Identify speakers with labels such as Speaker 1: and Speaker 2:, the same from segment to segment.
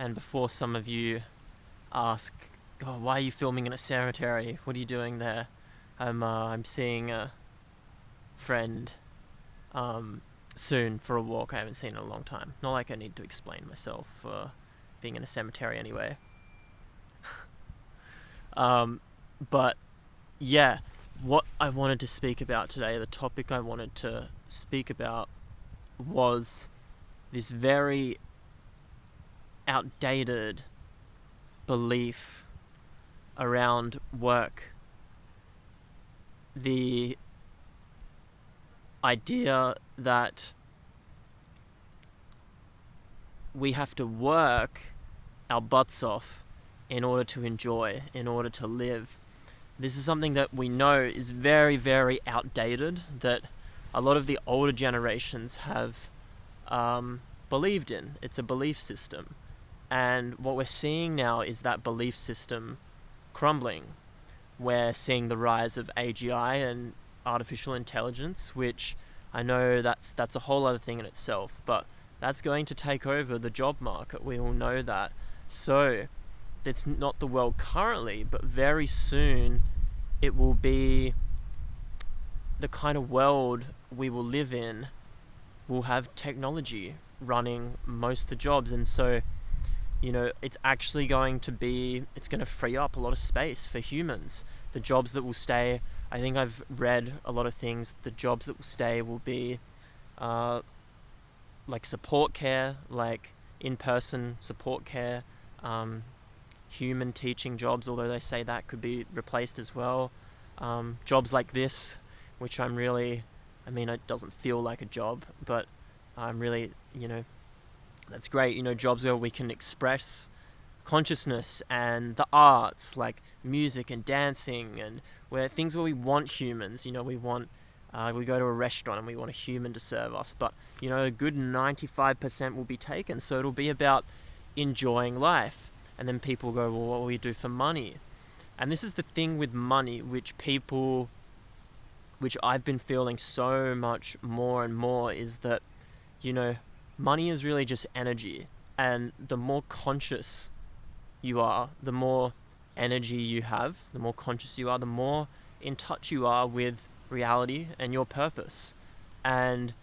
Speaker 1: And before some of you ask, "Oh, why are you filming in a cemetery? What are you doing there?" I'm seeing a friend soon for a walk I haven't seen in a long time. Not like I need to explain myself for being in a cemetery anyway. But yeah, what I wanted to speak about today, the topic I wanted to speak about was this very outdated belief around work. The idea that we have to work our butts off in order to enjoy, in order to live. This is something that we know is very, very outdated, that a lot of the older generations have believed in. It's a belief system. And what we're seeing now is that belief system crumbling. We're seeing the rise of AGI and artificial intelligence, which I know that's a whole other thing in itself, but that's going to take over the job market. We all know that. So it's not the world currently, but very soon it will be the kind of world we will live in. Will have technology running most of the jobs, and so it's actually going to free up a lot of space for humans. The jobs that will stay, I think I've read a lot of things, the jobs that will stay will be like support care, like in-person support care, human teaching jobs, although they say that could be replaced as well. Jobs like this, which it doesn't feel like a job, but I'm really, that's great. Jobs where we can express consciousness and the arts, like music and dancing, and where we want humans. We go to a restaurant and we want a human to serve us, but a good 95% will be taken. So it'll be about enjoying life. And then people go, well, what will we do for money? And this is the thing with money, which I've been feeling so much more and more, is that money is really just energy, and the more conscious you are, the more energy you have, the more conscious you are, the more in touch you are with reality and your purpose, and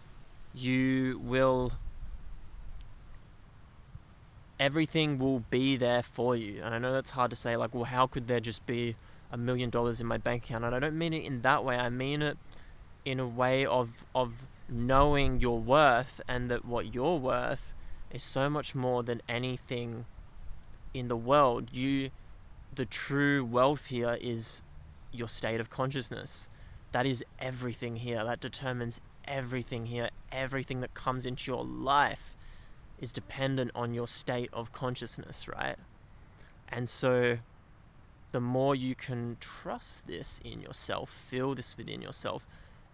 Speaker 1: everything will be there for you. And I know that's hard to say, like, well, how could there just be $1 million in my bank account? And I don't mean it in that way. I mean it in a way of knowing your worth, and that what you're worth is so much more than anything in the world. The true wealth here is your state of consciousness. That is everything here. That determines everything here. Everything that comes into your life is dependent on your state of consciousness, right? And so the more you can trust this in yourself, feel this within yourself,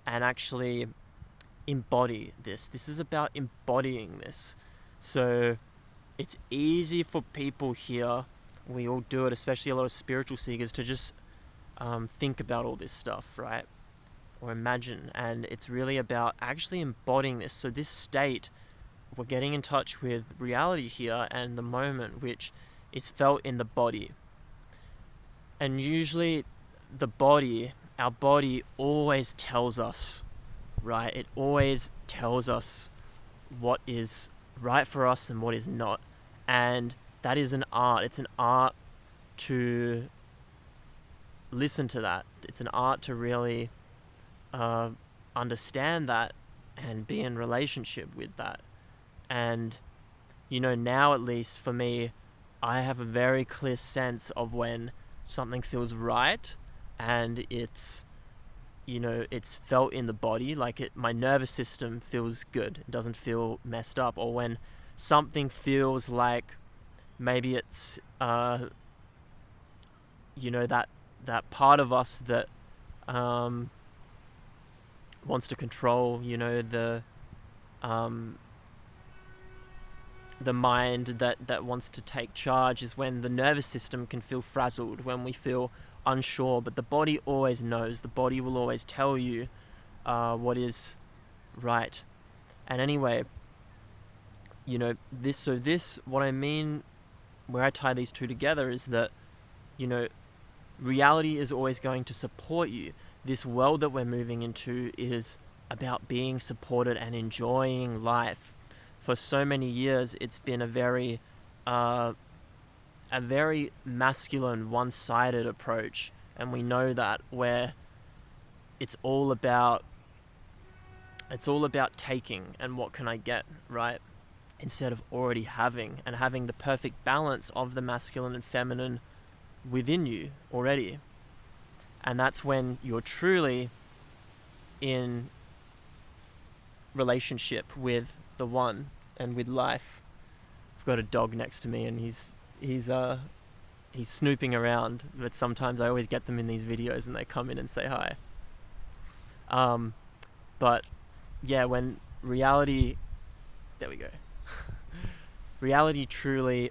Speaker 1: and actually embody this. This is about embodying this. So it's easy for people here, we all do it, especially a lot of spiritual seekers, to just think about all this stuff, right? Or imagine. And it's really about actually embodying this. So this state, we're getting in touch with reality here and the moment, which is felt in the body. And usually our body always tells us, right? It always tells us what is right for us and what is not. And that is an art. It's an art to listen to that. It's an art to really understand that and be in relationship with that. And now, at least for me, I have a very clear sense of when something feels right, and it's felt in the body, like my nervous system feels good, it doesn't feel messed up. Or when something feels like maybe it's that part of us that wants to control the mind that wants to take charge, is when the nervous system can feel frazzled, when we feel unsure. But the body always knows. The body will always tell you what is right. And anyway, what I mean where I tie these two together is that, you know, reality is always going to support you. This world that we're moving into is about being supported and enjoying life. For so many years, it's been a very masculine, one-sided approach, and we know that, where it's all about taking and what can I get, right? Instead of already having, and having the perfect balance of the masculine and feminine within you already. And that's when you're truly in relationship with the one and with life. I've got a dog next to me, and he's snooping around, but sometimes I always get them in these videos and they come in and say hi. But yeah, when reality, there we go. Reality truly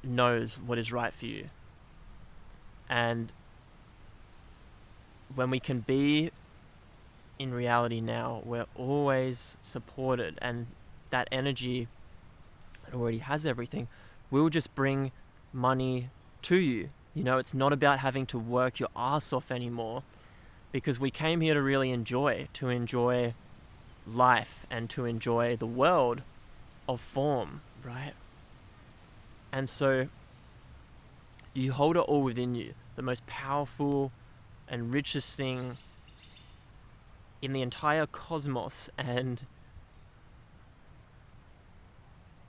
Speaker 1: knows what is right for you. And when we can be in reality now, we're always supported, and that energy that already has everything will just bring money to you. You know, it's not about having to work your ass off anymore, because we came here to really enjoy life and to enjoy the world of form, right? And so you hold it all within you. The most powerful and richest thing in the entire cosmos, and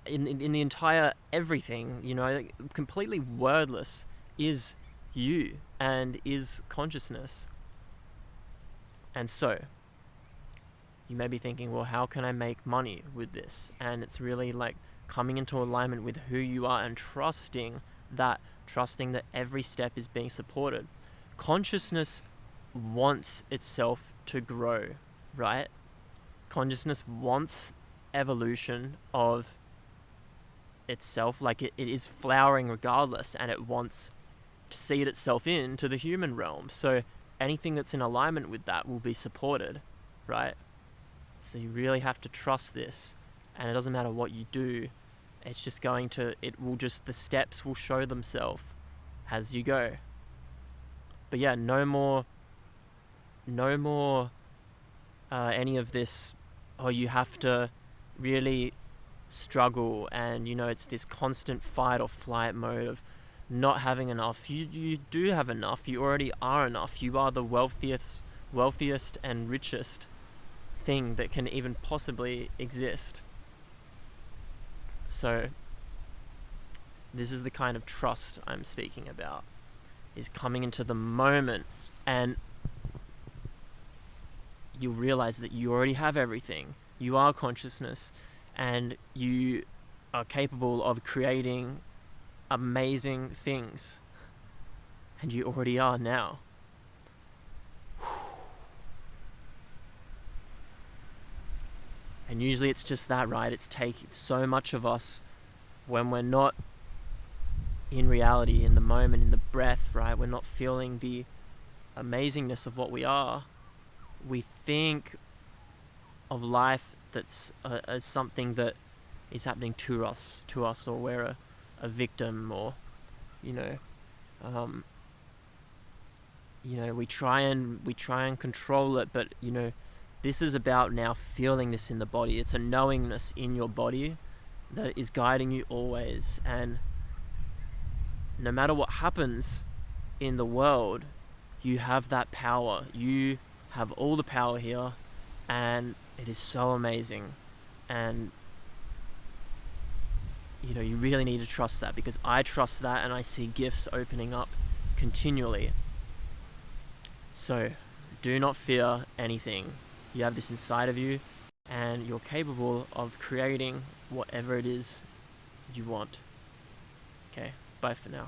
Speaker 1: in the entire everything, you know, completely wordless, is you and is consciousness. And so you may be thinking, well, how can I make money with this? And it's really like coming into alignment with who you are and trusting that every step is being supported. Consciousness wants itself to grow, right? Consciousness wants evolution of itself, like it is flowering regardless, and it wants to seed itself into the human realm. So anything that's in alignment with that will be supported, right? So you really have to trust this, and it doesn't matter what you do. It's just the steps will show themselves as you go. But yeah, no more any of this, oh, you have to really struggle, and you know, it's this constant fight or flight mode of not having enough. You do have enough. You already are enough. You are the wealthiest and richest thing that can even possibly exist. So this is the kind of trust I'm speaking about, is coming into the moment, and you realize that you already have everything. You are consciousness, and you are capable of creating amazing things, and you already are now. And usually it's just that, right? It's taking so much of us when we're not in reality, in the moment, in the breath, right? We're not feeling the amazingness of what we are. We think of life that's as something that is happening to us, or we're a victim, or you know, we try and control it, but you know, this is about now feeling this in the body. It's a knowingness in your body that is guiding you always, and no matter what happens in the world, you have that power. You have all the power here, and it is so amazing. And you know, you really need to trust that, because I trust that, and I see gifts opening up continually. So do not fear anything. You have this inside of you, and you're capable of creating whatever it is you want. Okay, bye for now.